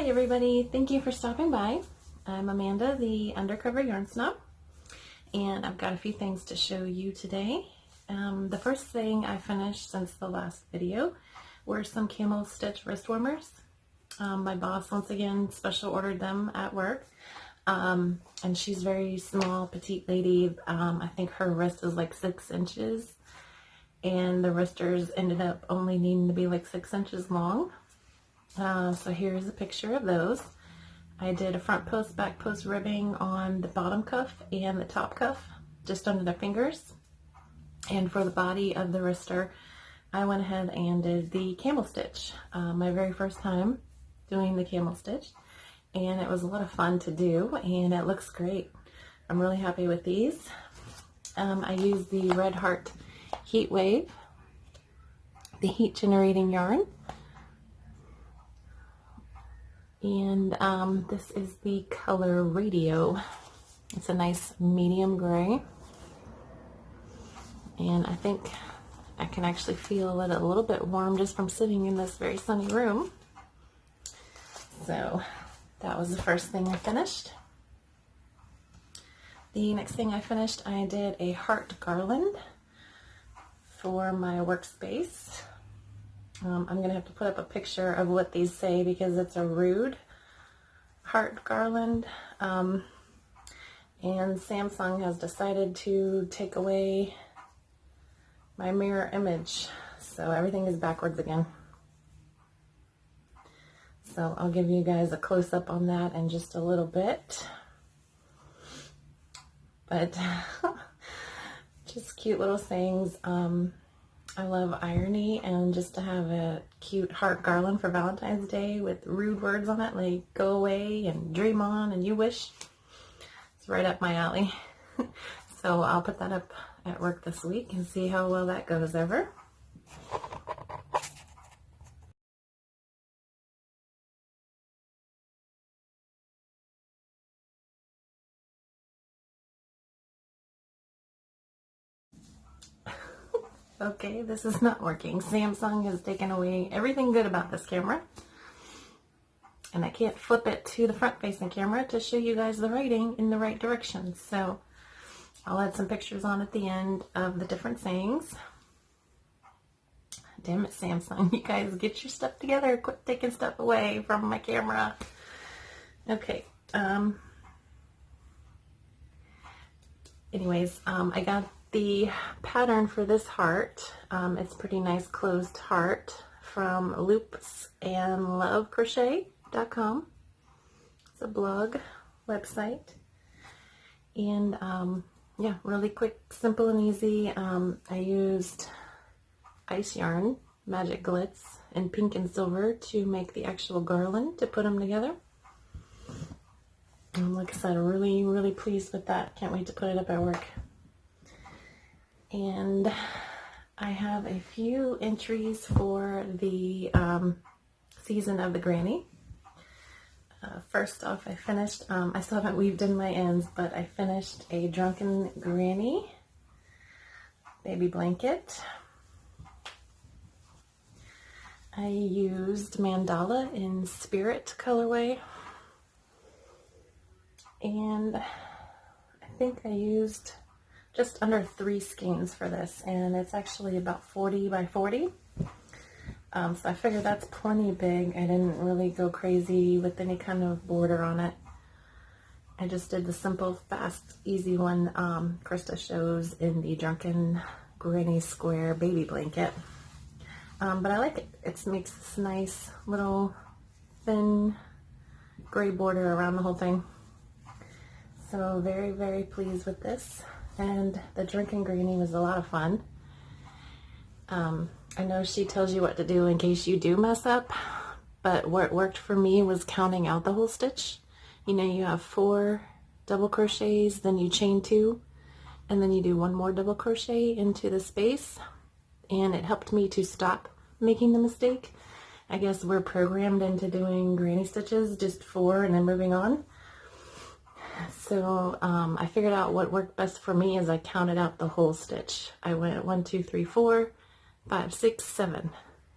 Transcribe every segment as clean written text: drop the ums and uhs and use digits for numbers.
Hi everybody, thank you for stopping by. I'm Amanda, the Undercover Yarn Snob, and I've got a few things to show you today. The first thing I finished since the last video were some camel stitch wrist warmers. My boss once again special ordered them at work, and she's very small, petite lady. I think her wrist is like 6 inches, and the wristers ended up only needing to be like 6 inches long. So here's a picture of those. I did a front post, back post ribbing on the bottom cuff and the top cuff, just under the fingers. And for the body of the wrister, I went ahead and did the camel stitch. My very first time doing the camel stitch, and it was a lot of fun to do, and it looks great. I'm really happy with these. I used the REDHEART Heat Wave, the heat generating yarn. And this is the color Radio. It's a nice medium gray. And I think I can actually feel it a little bit warm just from sitting in this very sunny room. So that was the first thing I finished. The next thing I finished, I did a heart garland for my workspace. I'm going to have to put up a picture of what these say because it's a rude heart garland. And Samsung has decided to take away my mirror image. So everything is backwards again. So I'll give you guys a close-up on that in just a little bit. But just cute little sayings. I love irony, and just to have a cute heart garland for Valentine's Day with rude words on it, like go away and dream on and you wish. It's right up my alley. So I'll put that up at work this week and see how well that goes over. Okay, this is not working. Samsung has taken away everything good about this camera. And I can't flip it to the front-facing camera to show you guys the writing in the right direction. So I'll add some pictures on at the end of the different sayings. Damn it, Samsung. You guys get your stuff together. Quit taking stuff away from my camera. Okay. Anyways, I got the pattern for this heart. It's pretty nice closed heart from loopsandlovecrochet.com. It's a blog website, and yeah, really quick, simple and easy. I used ice yarn, magic glitz in pink and silver to make the actual garland to put them together. And like I said, really pleased with that. Can't wait to put it up at work. And I have a few entries for the season of the granny. First off, I finished, I still haven't weaved in my ends, but I finished a Drunken granny baby blanket. I used mandala in spirit colorway, and I think I used just under 3 skeins for this, and it's actually about 40 by 40. So I figured that's plenty big. I didn't really go crazy with any kind of border on it. I just did the simple, fast, easy one Krista shows in the Drunken Granny Square baby blanket. But I like it. It makes this nice little thin gray border around the whole thing. So very pleased with this. And the Drunken Granny was a lot of fun. I know she tells you what to do in case you do mess up, but what worked for me was counting out the whole stitch. You know, you have 4 double crochets, then you chain 2, and then you do 1 more double crochet into the space, and it helped me to stop making the mistake. I guess we're programmed into doing granny stitches, just 4 and then moving on. So I figured out what worked best for me is I counted out the whole stitch. I went 1, 2, 3, 4, 5, 6, 7.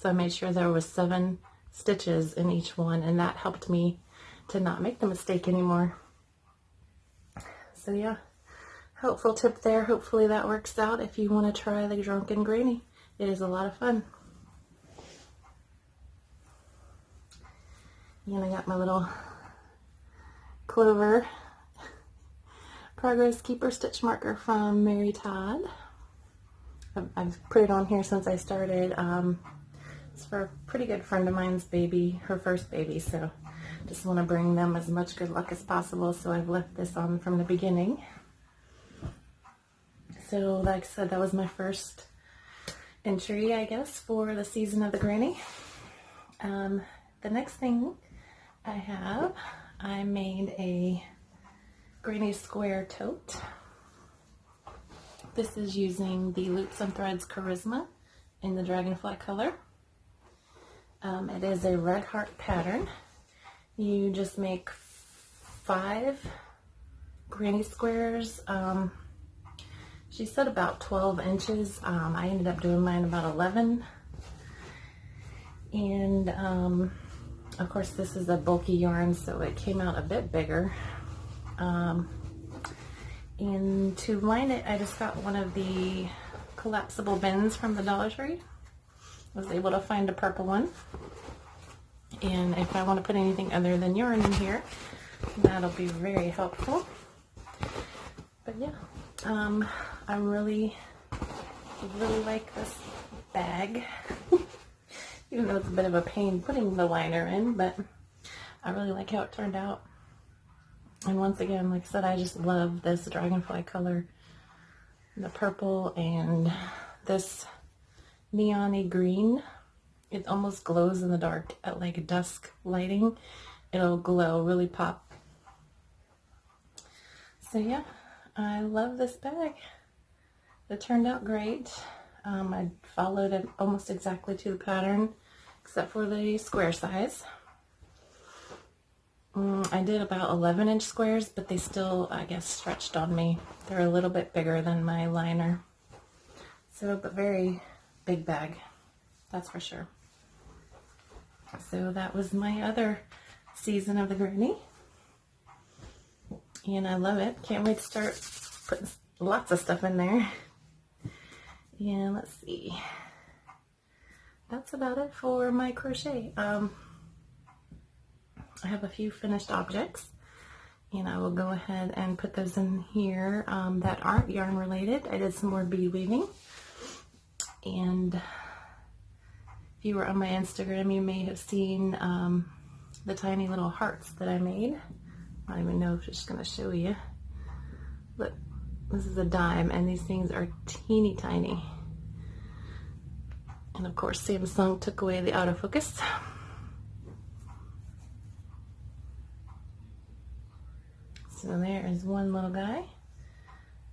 So I made sure there was 7 stitches in each one, and that helped me to not make the mistake anymore. So yeah, helpful tip there. Hopefully that works out if you want to try the Drunken Granny. It is a lot of fun. And I got my little Clover Progress Keeper stitch marker from Mary Todd. I've put it on here since I started. It's for a pretty good friend of mine's baby, her first baby, so just want to bring them as much good luck as possible, so I've left this on from the beginning. So like I said, that was my first entry, I guess, for the season of the Granny. The next thing I made a Granny Square tote. This is using the Loops and Threads Charisma in the Dragonfly color. It is a REDHEART pattern. You just make 5 granny squares. She said about 12 inches. I ended up doing mine about 11. And of course this is a bulky yarn, so it came out a bit bigger. And to line it, I just got one of the collapsible bins from the Dollar Tree. I was able to find a purple one. And if I want to put anything other than yarn in here, that'll be very helpful. But yeah, I really like this bag. Even though it's a bit of a pain putting the liner in, but I really like how it turned out. And once again, like I said, I just love this Dragonfly color, the purple and this neon-y green. It almost glows in the dark at like dusk lighting. It'll glow, really pop. So yeah, I love this bag. It turned out great. I followed it almost exactly to the pattern, except for the square size. I did about 11-inch squares, but they still, I guess, stretched on me. They're a little bit bigger than my liner. So, but very big bag, that's for sure. So that was my other season of the Granny. And I love it. Can't wait to start putting lots of stuff in there. And let's see. That's about it for my crochet. I have a few finished objects, and I will go ahead and put those in here that aren't yarn related. I did some more bead weaving, and if you were on my Instagram, you may have seen the tiny little hearts that I made. I don't even know if it's just going to show you, but this is a dime, and these things are teeny tiny. And of course, Samsung took away the autofocus. So there is one little guy.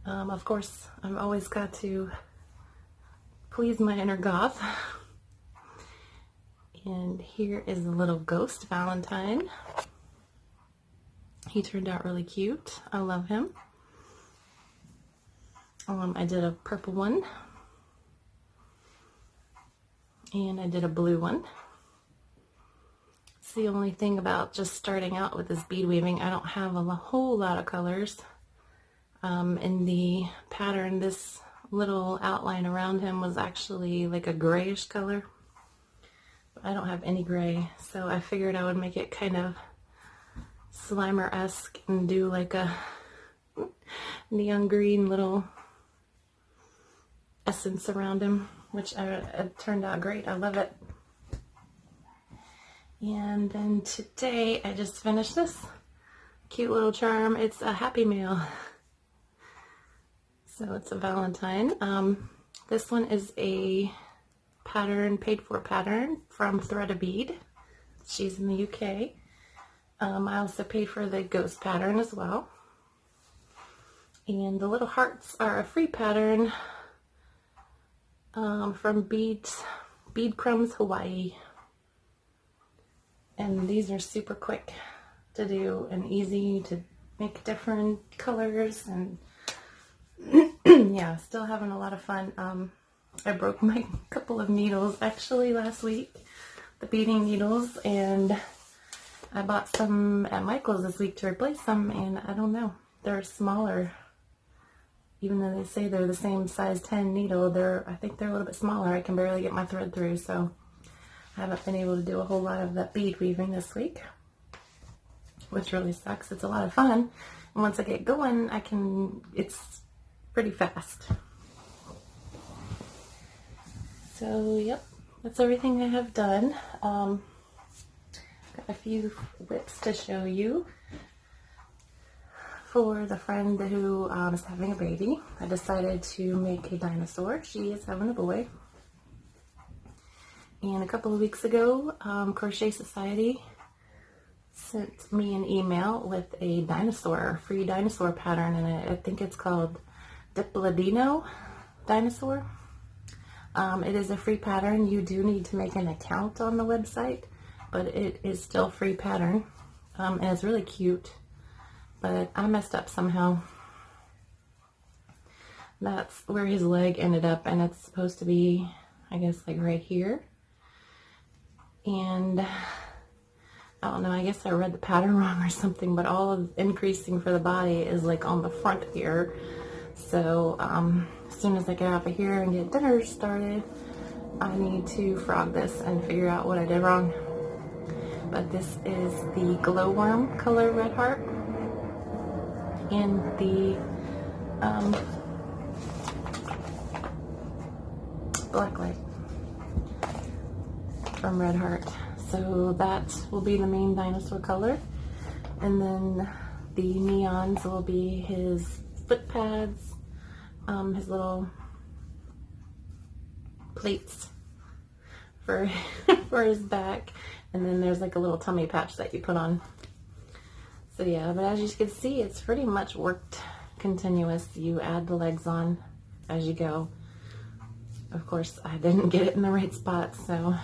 Of course, I've always got to please my inner goth. And here is a little ghost Valentine. He turned out really cute. I love him. I did a purple one. And I did a blue one. It's the only thing about just starting out with this bead weaving. I don't have a whole lot of colors. In the pattern, this little outline around him was actually like a grayish color. But I don't have any gray, so I figured I would make it kind of Slimer-esque and do like a neon green little essence around him, which it turned out great. I love it. And then today I just finished this cute little charm. It's a Happy Mail. So it's a Valentine. This one is a pattern, paid for pattern from Thread a Bead. She's in the UK. I also paid for the ghost pattern as well. And the little hearts are a free pattern from Bead Crumbs Hawaii. And these are super quick to do and easy to make different colors, and yeah, still having a lot of fun. I broke my couple of needles actually last week the beading needles, and I bought some at Michael's this week to replace them, and I don't know, they're smaller. Even though they say they're the same size 10 needle, I think they're a little bit smaller. I can barely get my thread through, so I haven't been able to do a whole lot of that bead weaving this week, which really sucks. It's a lot of fun, and once I get going, it's pretty fast. So, yep, that's everything I have done. Got a few whips to show you. For the friend who is having a baby, I decided to make a dinosaur. She is having a boy. And a couple of weeks ago, Crochet Society sent me an email with a free dinosaur pattern in it. I think it's called Diplodeano Dinosaur. It is a free pattern. You do need to make an account on the website, but it is still free pattern. And it's really cute. But I messed up somehow. That's where his leg ended up, and it's supposed to be, I guess, like right here. And I don't know, I guess I read the pattern wrong or something, but all of increasing for the body is like on the front here. So as soon as I get off of here and get dinner started, I need to frog this and figure out what I did wrong. But this is the glowworm color Red Heart. And the black light from Red Heart. So that will be the main dinosaur color. And then the neons will be his foot pads, his little plates for, for his back. And then there's like a little tummy patch that you put on. So yeah, but as you can see, it's pretty much worked continuous. You add the legs on as you go. Of course, I didn't get it in the right spot, so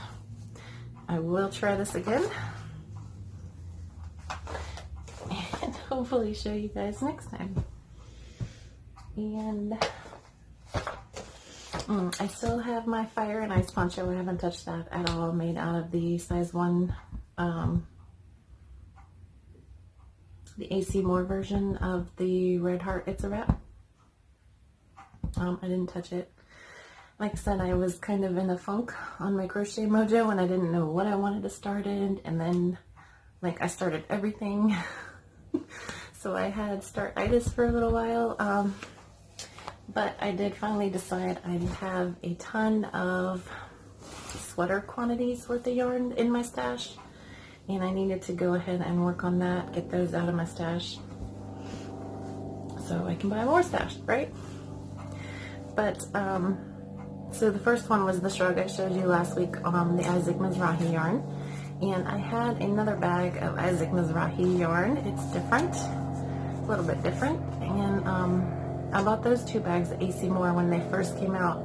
I will try this again. And hopefully show you guys next time. And I still have my fire and ice poncho. I haven't touched that at all. Made out of the size 1 the AC Moore version of the Red Heart It's a Wrap. I didn't touch it. Like I said, I was kind of in a funk on my Crochet Mojo and I didn't know what I wanted to start in, and then like I started everything. So I had start-itis for a little while, but I did finally decide I have a ton of sweater quantities worth of yarn in my stash. And I needed to go ahead and work on that, get those out of my stash, so I can buy more stash, right? But, so the first one was the shrug I showed you last week on the Isaac Mizrahi yarn. And I had another bag of Isaac Mizrahi yarn. It's different, a little bit different. And I bought those 2 bags at AC Moore when they first came out.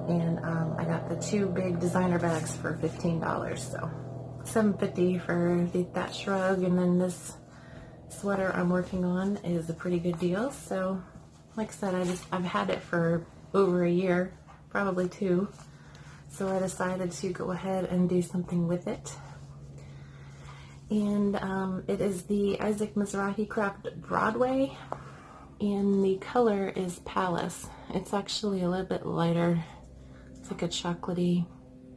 And I got the 2 big designer bags for $15, so $7.50 for that shrug, and then this sweater I'm working on is a pretty good deal. So like I said, I've had it for over a year, probably 2, so I decided to go ahead and do something with it. And it is the Isaac Mizrahi Craft Broadway, and the color is Palace. It's actually a little bit lighter. It's like a chocolatey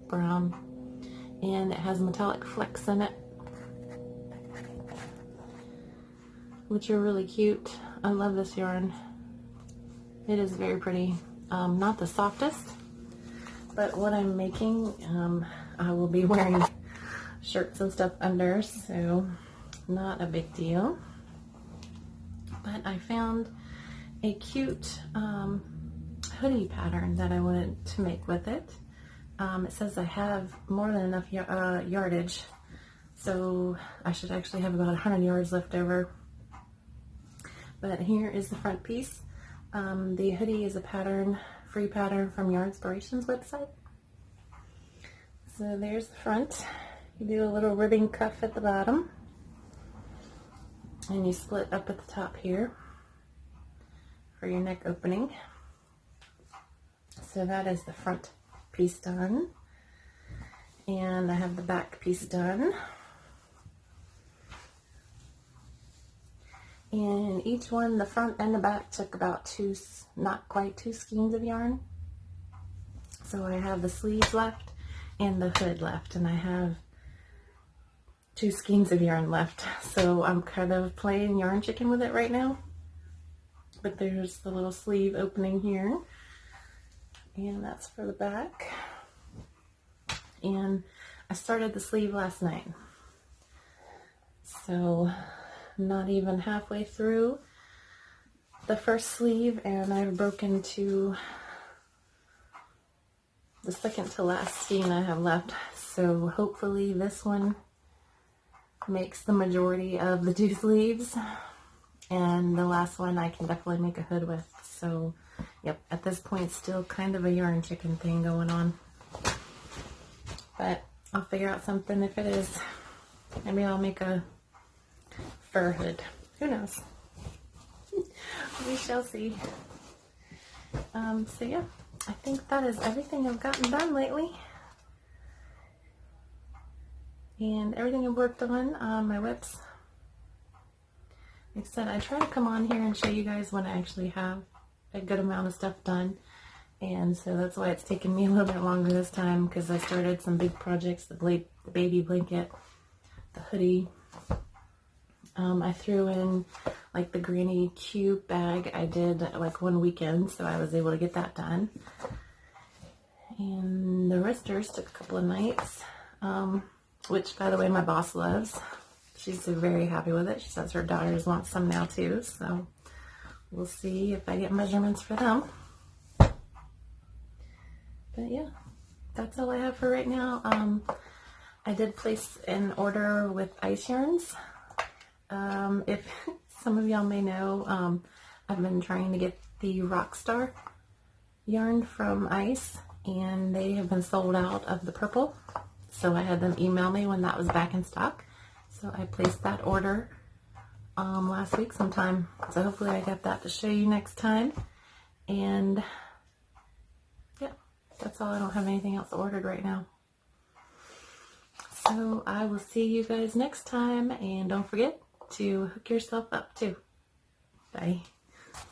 brown, and it has metallic flecks in it, which are really cute. I love this yarn. It is very pretty. Not the softest, but what I'm making, I will be wearing shirts and stuff under, so not a big deal. But I found a cute hoodie pattern that I wanted to make with it. It says I have more than enough yardage, so I should actually have about 100 yards left over. But here is the front piece. The hoodie is a pattern, free pattern from Yarnspirations website. So there's the front. You do a little ribbing cuff at the bottom, and you split up at the top here for your neck opening. So that is the front piece done. And I have the back piece done. And each one, the front and the back, took about not quite two skeins of yarn. So I have the sleeves left and the hood left, and I have 2 skeins of yarn left. So I'm kind of playing yarn chicken with it right now. But there's the little sleeve opening here, and that's for the back. And I started the sleeve last night. So not even halfway through the first sleeve, and I've broken to the second to last skein I have left. So hopefully this one makes the majority of the 2 sleeves, and the last one I can definitely make a hood with. So yep, at this point still kind of a yarn chicken thing going on, but I'll figure out something if it is. Maybe I'll make a fur hood, who knows. We shall see. So yeah, I think that is everything I've gotten done lately. And everything I've worked on my whips. Like I said, I try to come on here and show you guys when I actually have a good amount of stuff done. And so that's why it's taken me a little bit longer this time, because I started some big projects, the baby blanket, the hoodie. I threw in like the granny cube bag. I did like one weekend, so I was able to get that done. And the wristers took a couple of nights, which by the way my boss loves. She's very happy with it. She says her daughters want some now too, so we'll see if I get measurements for them. But yeah, that's all I have for right now. I did place an order with ice yarns. If some of y'all may know, I've been trying to get the Rockstar yarn from Ice, and they have been sold out of the purple. So I had them email me when that was back in stock. So I placed that order last week sometime. So hopefully I got that to show you next time. And yeah, that's all. I don't have anything else ordered right now. So I will see you guys next time, and don't forget to hook yourself up too. Bye.